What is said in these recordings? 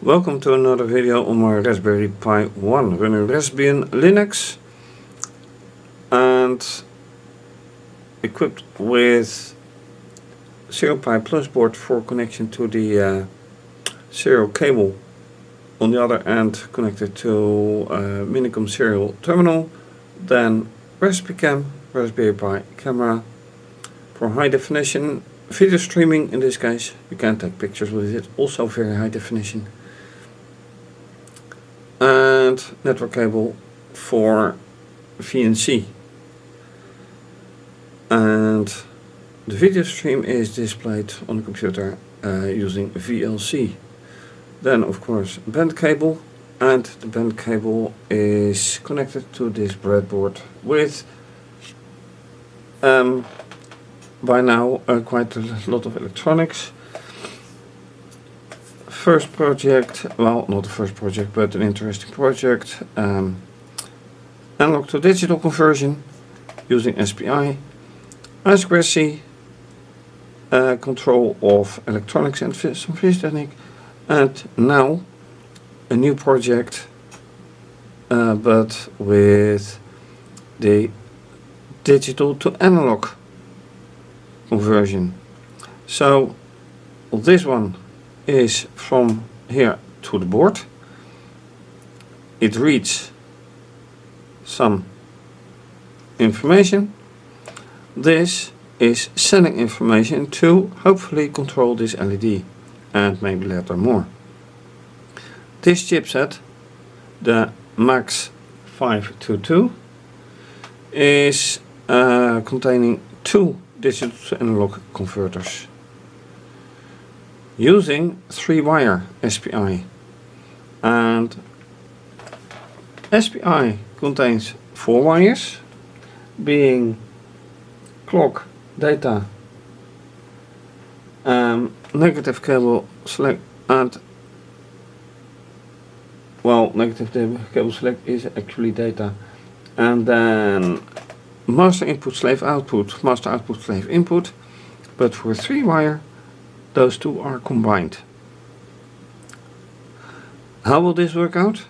Welcome to another video on my Raspberry Pi 1 running Raspbian Linux and equipped with serial Pi Plus board for connection to the serial cable, on the other end connected to Minicom serial terminal, then Raspberry Pi camera for high definition video streaming. In this case you can take pictures with it, also very high definition, and network cable for VNC, and the video stream is displayed on the computer using VLC. Then of course band cable, and the band cable is connected to this breadboard with by now quite a lot of electronics. First project, well, not the first project, but an interesting project, analog to digital conversion using SPI, aggressive control of electronics and some fischertechnik, and now a new project, but with the digital to analog conversion. So this one is from here to the board. It reads some information. This is sending information to hopefully control this LED and maybe later more. This chipset, the MAX 522, is containing two digital to analog converters using 3-wire SPI, and SPI contains 4 wires, being clock, data, negative cable select, and well, negative cable select is actually data, and then master input, slave output, master output, slave input, but for 3-wire those two are combined. How will this work out?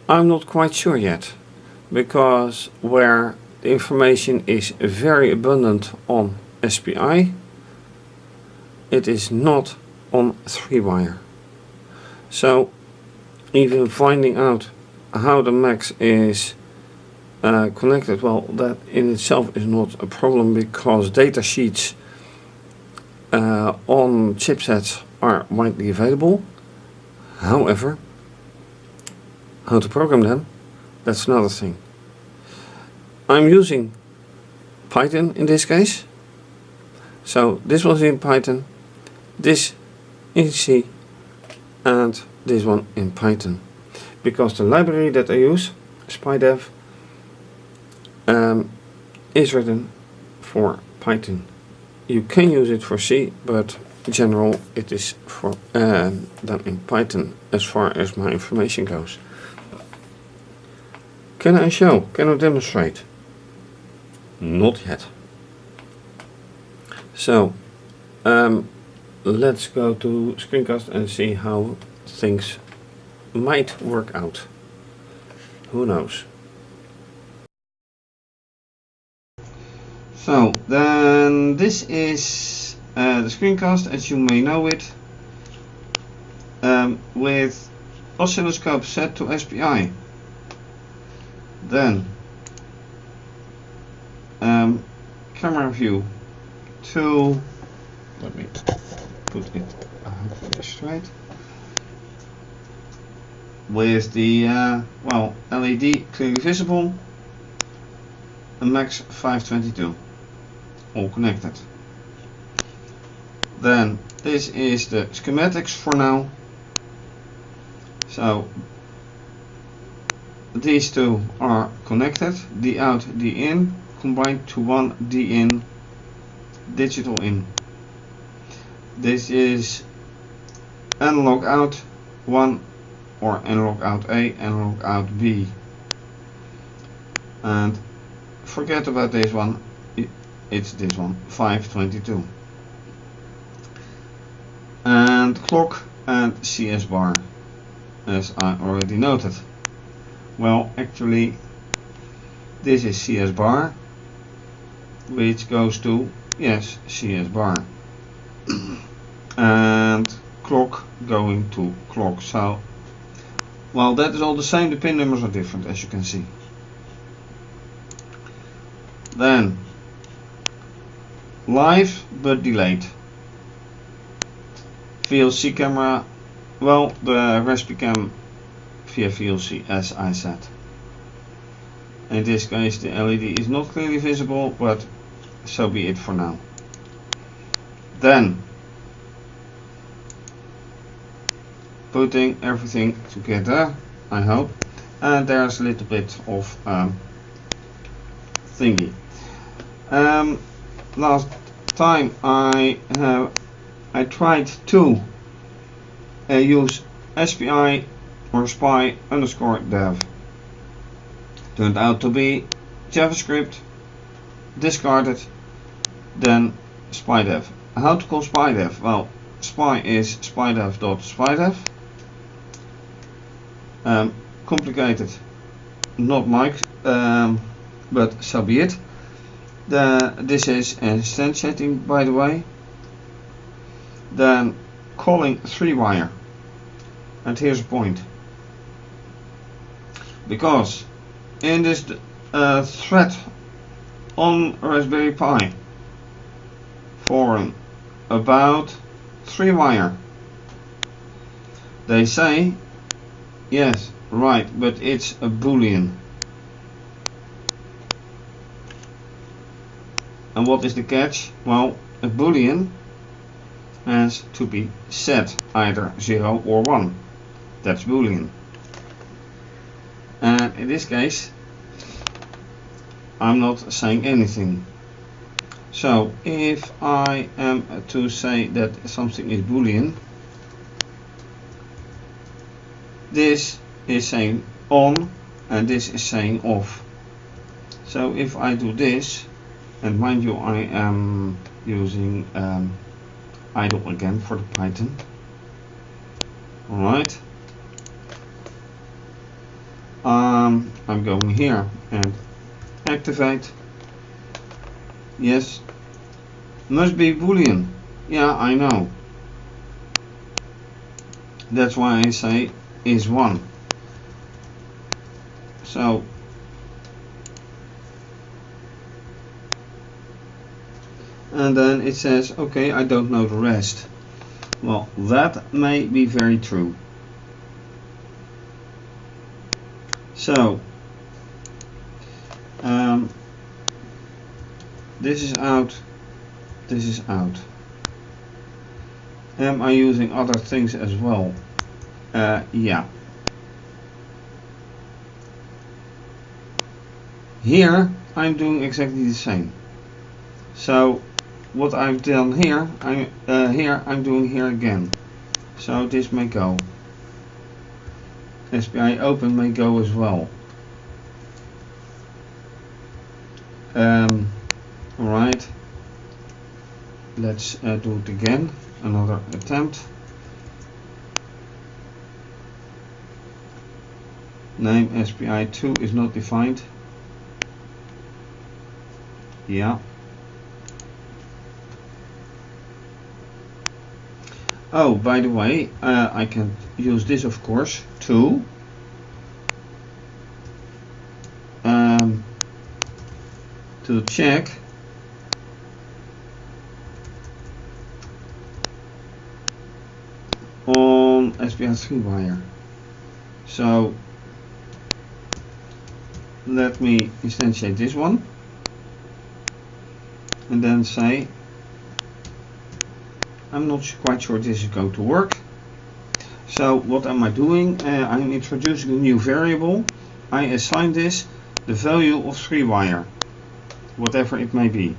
I'm not quite sure yet, because where the information is very abundant on SPI, it is not on 3-wire. So even finding out how the MAX is connected, well, that in itself is not a problem, because data sheets on chipsets are widely available. However, how to program them, that's another thing. I'm using Python in this case, so this was in Python, this in C, and this one in Python, because the library that I use, spidev, is written for Python. You can use it for C, but in general it is for done in Python as far as my information goes. Can I show? Can I demonstrate? Not yet. So let's go to screencast and see how things might work out. Who knows? So then this is the screencast as you may know it, with oscilloscope set to SPI. Then camera view to, let me put it straight, with the well, LED clearly visible, a MAX 522. All connected. Then this is the schematics for now. So these two are connected, D out, D in, combined to one D in, digital in. This is analog out 1, or analog out A, analog out B. And forget about this one, it's this one, 522. And clock and CS bar. as I already noted. Well, actually this is CS bar, which goes to, yes, CS bar, and clock going to clock. So, well, that is all the same, the pin numbers are different, as you can see. Then live but delayed. VLC camera, well, the Raspberry cam via VLC, as I said. In this case the LED is not clearly visible, but so be it for now. Then putting everything together, I hope, and there's a little bit of thingy. Last time I tried to use SPI or SPI underscore dev. Turned out to be JavaScript, discarded, then spidev. How to call spidev? Well, SPI is spidev.spidev. Complicated, not Mike, but so be it. This is instantiating, by the way. Then calling 3-wire, and here's a point, because in this thread on Raspberry Pi forum about 3-wire, they say, yes, right, but it's a boolean. And what is the catch? Well, a boolean has to be set either 0 or 1. That's boolean. And in this case I'm not saying anything. So if I am to say that something is boolean, this is saying on and this is saying off. So if I do this, and mind you, I am using idle again for the Python. Alright. I'm going here and activate. Yes. Must be boolean. Yeah, I know. That's why I say is 1. So and then it says, okay, I don't know the rest. Well, that may be very true. So this is out, this is out. Am I using other things as well? Yeah. Here I'm doing exactly the same. So what I've done here, I'm doing here again. So this may go. SPI open may go as well. Alright. Let's do it again. Another attempt. Name SPI2 is not defined. Yeah. Oh, by the way, I can use this, of course, to check on SPI 3-wire. So let me instantiate this one and then say, I'm not quite sure this is going to work. So what am I doing? I'm introducing a new variable. I assign this the value of 3-wire, whatever it may be,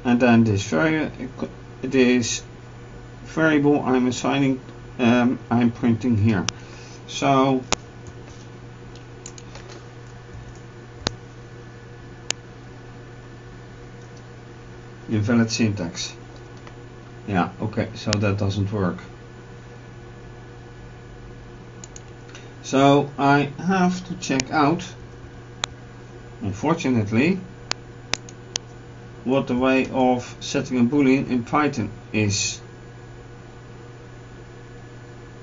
and then this variable I'm assigning, I'm printing here. So invalid syntax. Yeah, okay, so that doesn't work. So I have to check out, unfortunately, what the way of setting a boolean in Python is,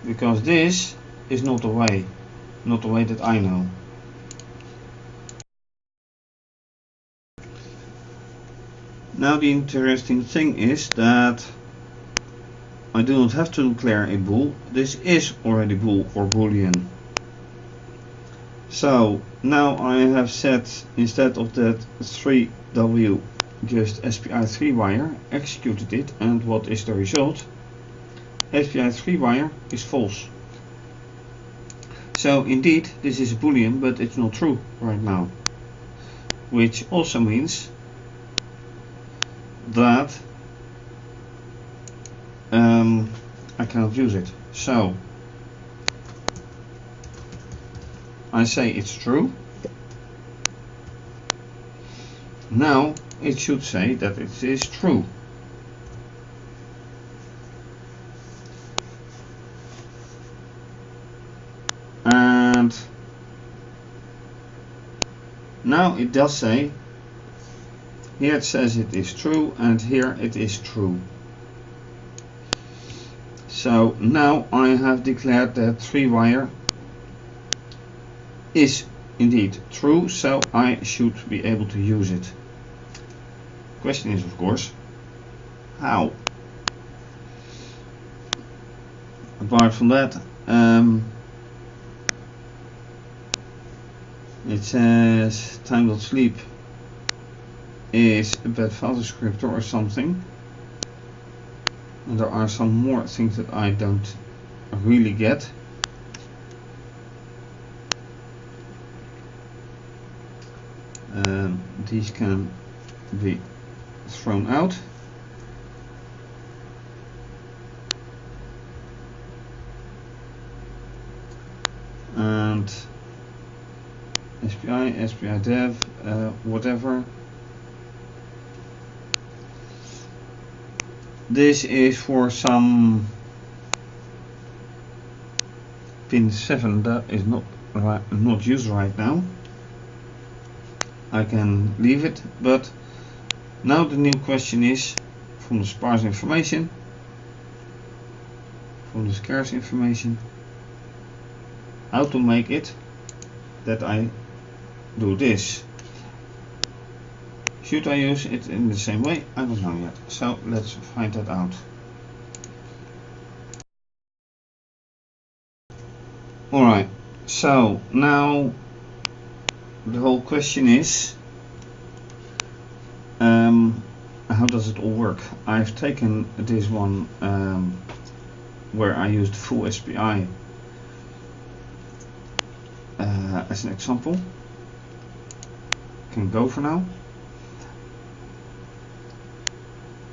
because this is not the way that I know. Now the interesting thing is that I do not have to declare a bool. This is already bool or boolean. So now I have set, instead of that 3w, just SPI 3-wire, executed it, and what is the result? SPI 3-wire is false. So indeed this is a boolean, but it's not true right now, which also means that I cannot use it. So I say it's true. Now it should say that it is true. And now it does say, here it says it is true, and here it is true. So now I have declared that 3-wire is indeed true, so I should be able to use it. Question is, of course, how? Apart from that, it says time.sleep is a bad file descriptor or something, and there are some more things that I don't really get. These can be thrown out. And SPI, spidev, whatever. This is for some pin 7 that is not used right now. I can leave it, but now the new question is, from the sparse information, from the scarce information, how to make it that I do this. Should I use it in the same way? I don't know yet. So let's find that out. Alright, so now the whole question is, how does it all work? I've taken this one where I used full SPI as an example. Can go for now.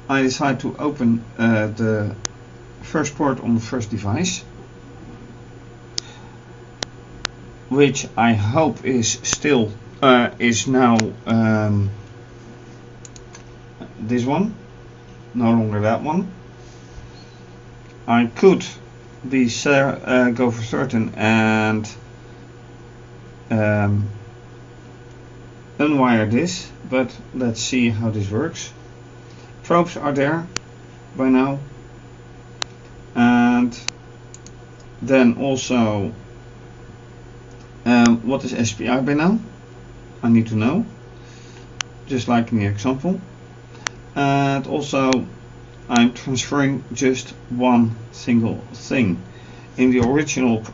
I decide to open the first port on the first device, which I hope is still is now this one, no longer that one. I could be go for certain and unwire this, but let's see how this works. Probes are there by now, and then also what is SPI by now? I need to know, just like in the example. And also I'm transferring just one single thing. In the original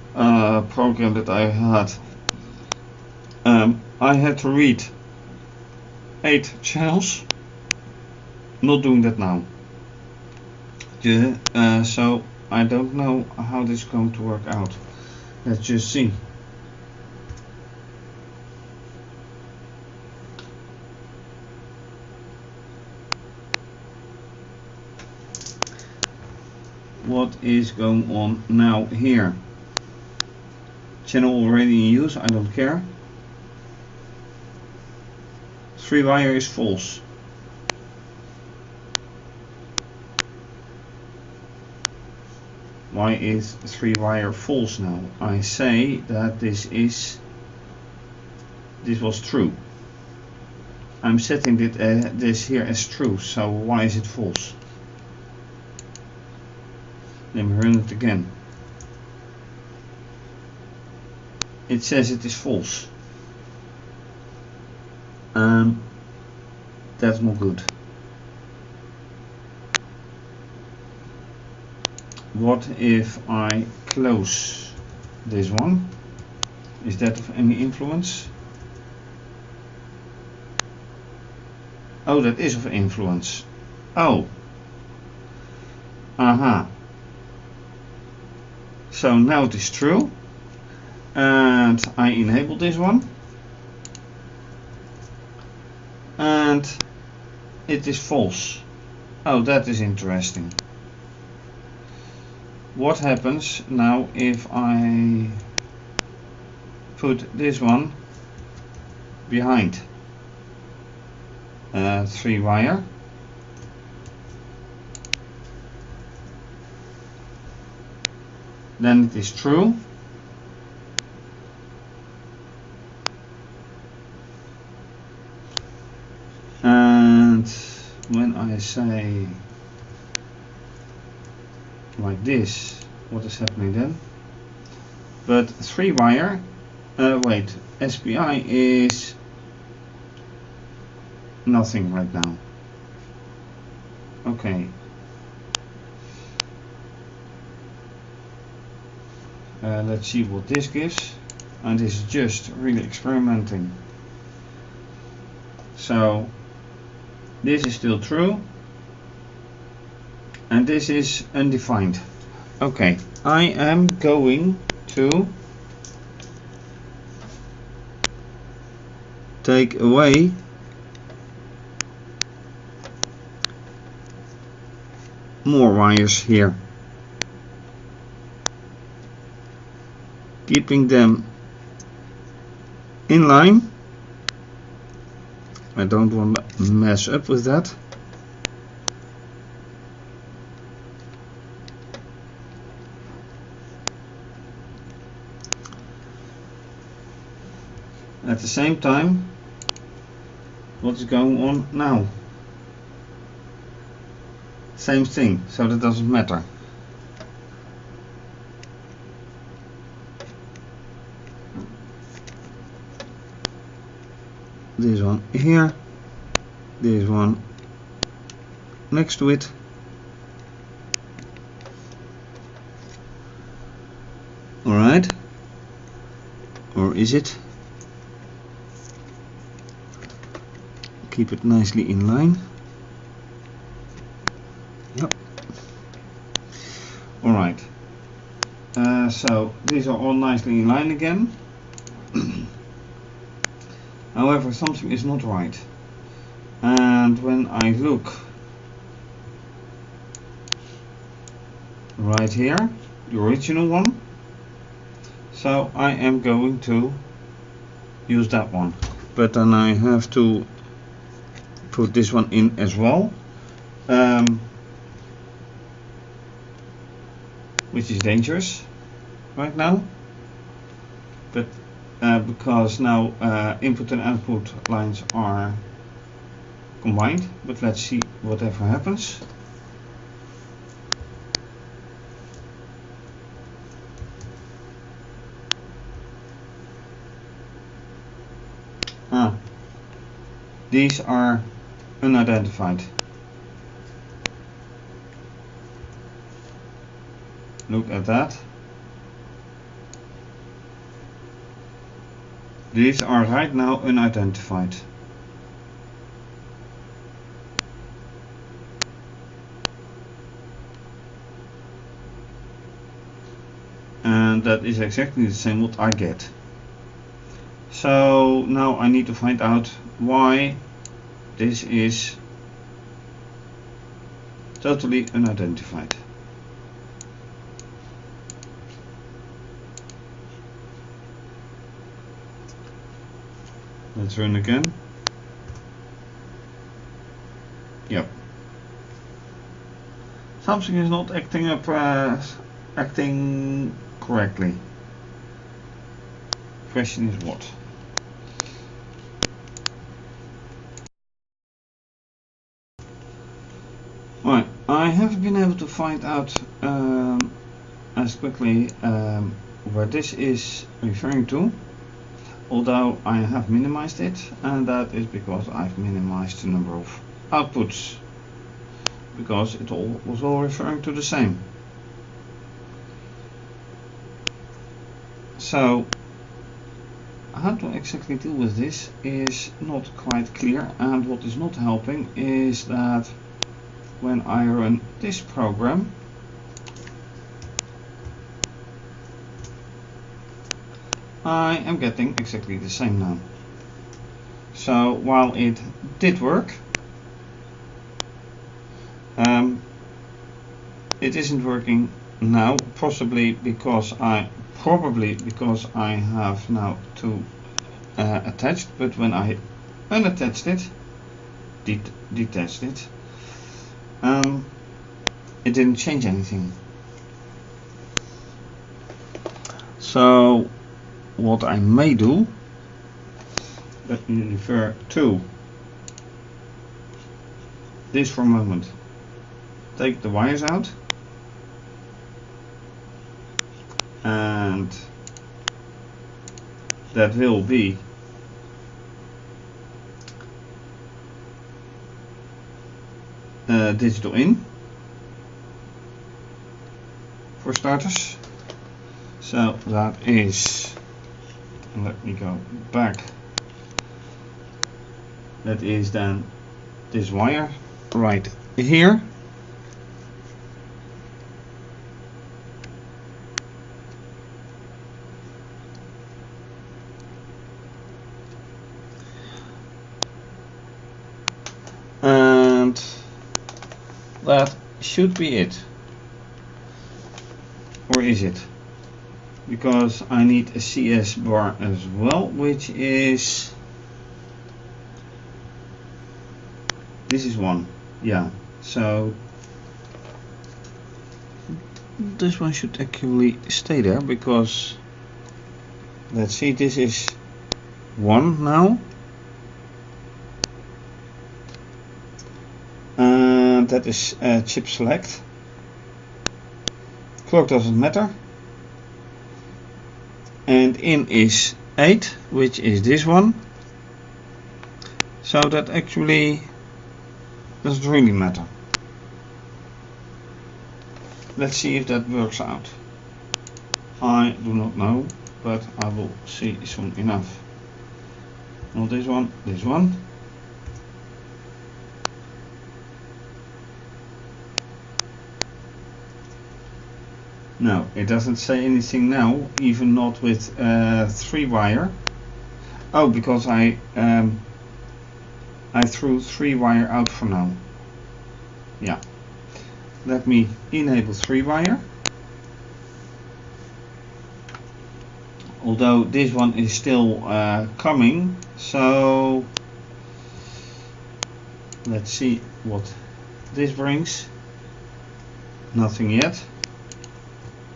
program that I had to read 8 channels. Not doing that now. So I don't know how this is going to work out. Let's just see. What is going on now here? Channel already in use, I don't care. 3-wire is false. why is 3-wire false now? I say that this was true. I'm setting this here as true, so why is it false? Let me run it again. It says it is false. That's not good. What if I close this one? Is that of any influence? Oh, that is of influence. Oh. Aha. So now it is true. And I enable this one. And it is false. Oh, that is interesting. What happens now if I put this one behind 3-wire? Then it is true. And when I say like this, what is happening then? But 3-wire, wait, SPI is nothing right now. Okay. Let's see what this gives. And this is just really experimenting. So this is still true. And this is undefined. Okay, I am going to take away more wires here, keeping them in line. I don't want to mess up with that. At the same time, what is going on now? Same thing, so that doesn't matter. This one here, this one next to it. Alright, or is it? Keep it nicely in line. Yep. Alright. So these are all nicely in line again. However, something is not right. And when I look right here, the original one, so I am going to use that one. But then I have to put this one in as well, which is dangerous right now, but because now input and output lines are combined. But let's see whatever happens. These are unidentified. Look at that. These are right now unidentified. And that is exactly the same what I get. So now I need to find out why this is totally unidentified. Let's run again. Yep. Something is not acting up acting correctly. Question is what? Right, I haven't been able to find out as quickly where this is referring to, although I have minimized it, and that is because I've minimized the number of outputs, because it all was all referring to the same. So how to exactly deal with this is not quite clear, and what is not helping is that when I run this program, I am getting exactly the same now. So while it did work, it isn't working now, probably because I have now two attached, but when I unattached it, detached it, it didn't change anything. So what I may do, let me refer to this for a moment. Take the wires out, and that will be digital in for starters. So that is, let me go back, that is then this wire right here. And that should be it. Or is it? Because I need a CS bar as well, which is, this is one. Yeah, so this one should actually stay there, because let's see, this is one now, and that is chip select. Clock doesn't matter, and in is 8, which is this one, so that actually doesn't really matter. Let's see if that works out. I do not know, but I will see soon enough. Not this one, this one. No, it doesn't say anything now, even not with 3 wire. Oh, because I threw 3 wire out for now. Yeah. Let me enable 3 wire. Although this one is still coming, so let's see what this brings. Nothing yet.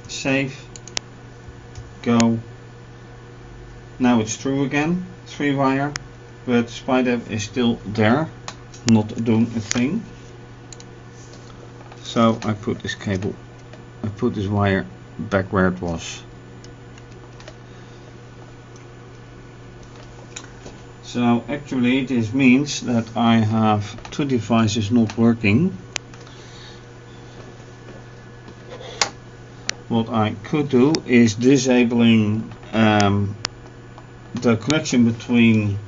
Save, go. Now it's true again, 3 wire, but spidev is still there, not doing a thing. So I put this cable, I put this wire back where it was. So actually this means that I have 2 devices not working. What I could do is disabling the connection between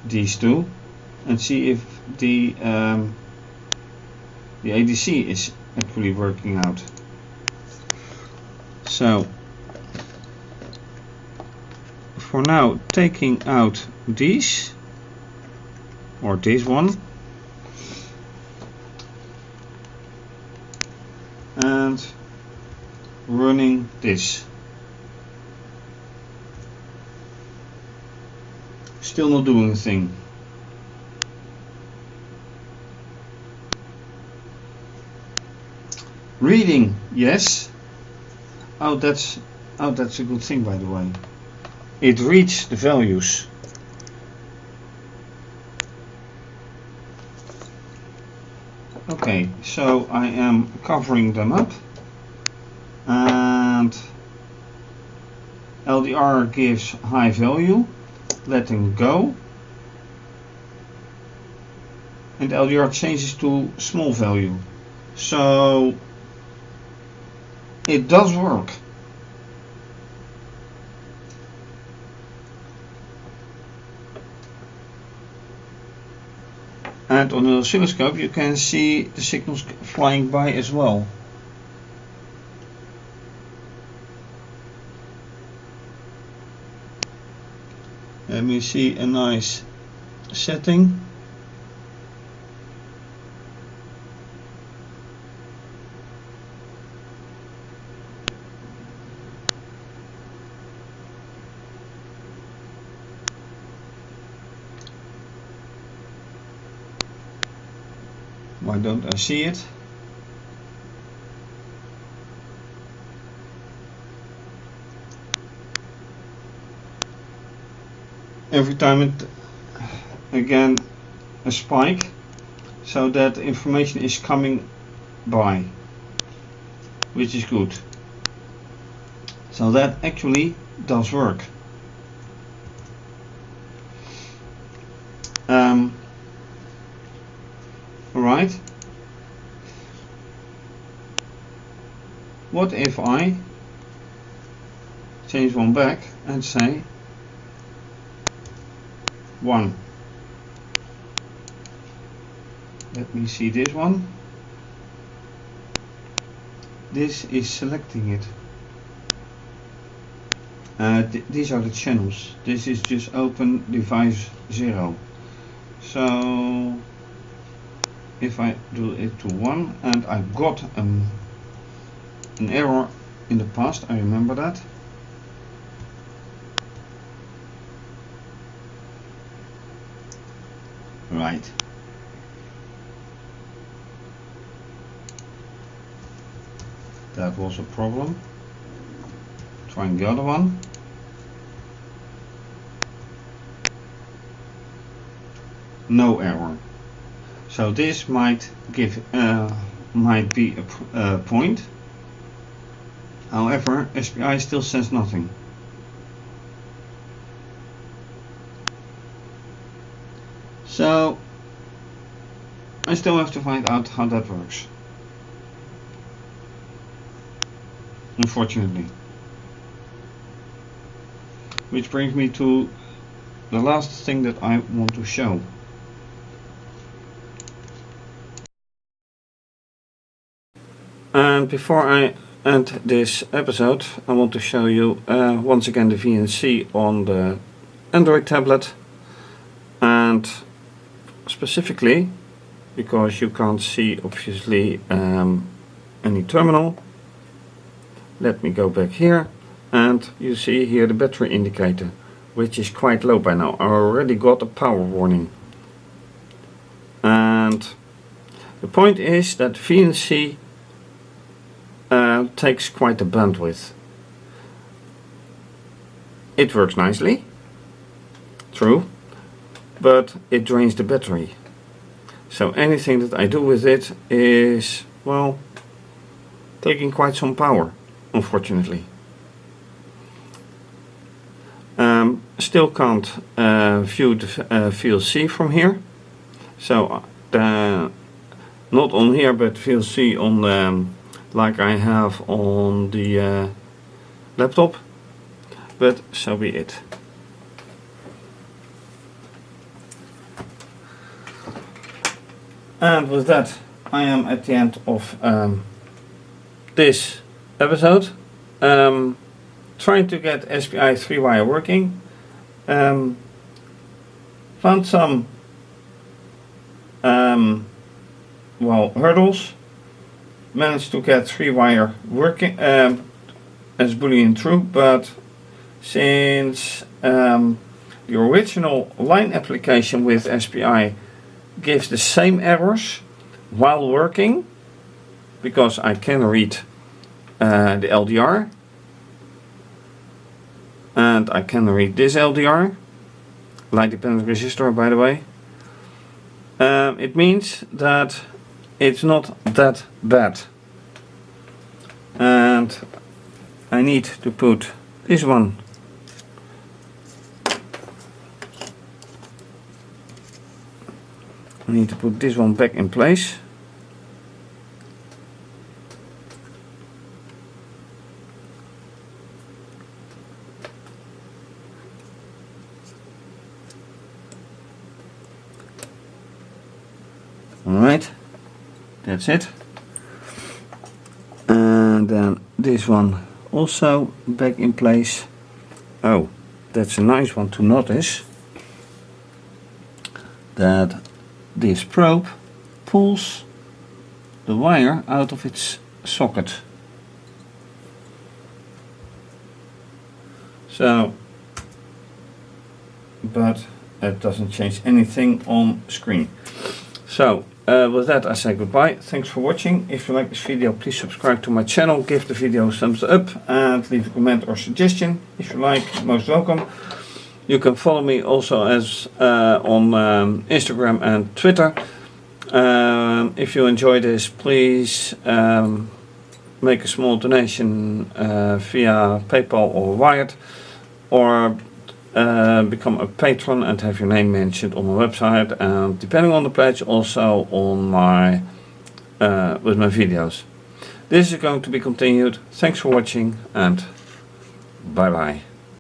these two and see if the ADC is actually working out. So for now, taking out these, or this one, and running this. Still not doing a thing. Reading, yes. Oh, that's a good thing, by the way. It reads the values. Okay, so I am covering them up, and LDR gives high value, letting go, and LDR changes to small value. So it does work. And on the oscilloscope you can see the signals flying by as well. Let me see a nice setting. Why don't I see it? Every time it again a spike, so that information is coming by, which is good. So that actually does work. Alright. What if I change one back and say 1? Let me see this one. This is selecting it. These are the channels. This is just open device 0. So if I do it to 1, and I got an error in the past, I remember that. Right. That was a problem. Trying the other one. No error. So this might give might be a point. However, SPI still says nothing. So I still have to find out how that works. Unfortunately. Which brings me to the last thing that I want to show. And before I end this episode, I want to show you once again the VNC on the Android tablet, and specifically because you can't see obviously any terminal. Let me go back here, and you see here the battery indicator, which is quite low by now. I already got a power warning, and the point is that VNC takes quite a bandwidth. It works nicely, true, but it drains the battery. So anything that I do with it is, well, taking quite some power, unfortunately. Still can't view the VLC from here. So not on here, but VLC on the like I have on the laptop, but so be it. And with that, I am at the end of this episode. Trying to get SPI 3-wire working. Found some well, hurdles. Managed to get 3-wire working as boolean true, but since the original line application with SPI gives the same errors while working, because I can read the LDR, and I can read this LDR, light dependent resistor, by the way. It means that it's not that bad, and I need to put this one back in place. Alright, that's it. And then this one also back in place. Oh, that's a nice one to notice, that this probe pulls the wire out of its socket. So, but it doesn't change anything on screen. So, with that I say goodbye. Thanks for watching. If you like this video, please subscribe to my channel, give the video a thumbs up and leave a comment or suggestion. If you like, most welcome. You can follow me also as on Instagram and Twitter. If you enjoy this, please make a small donation via PayPal or Wired, or become a patron and have your name mentioned on my website, and depending on the pledge also on my with my videos. This is going to be continued. Thanks for watching and bye bye.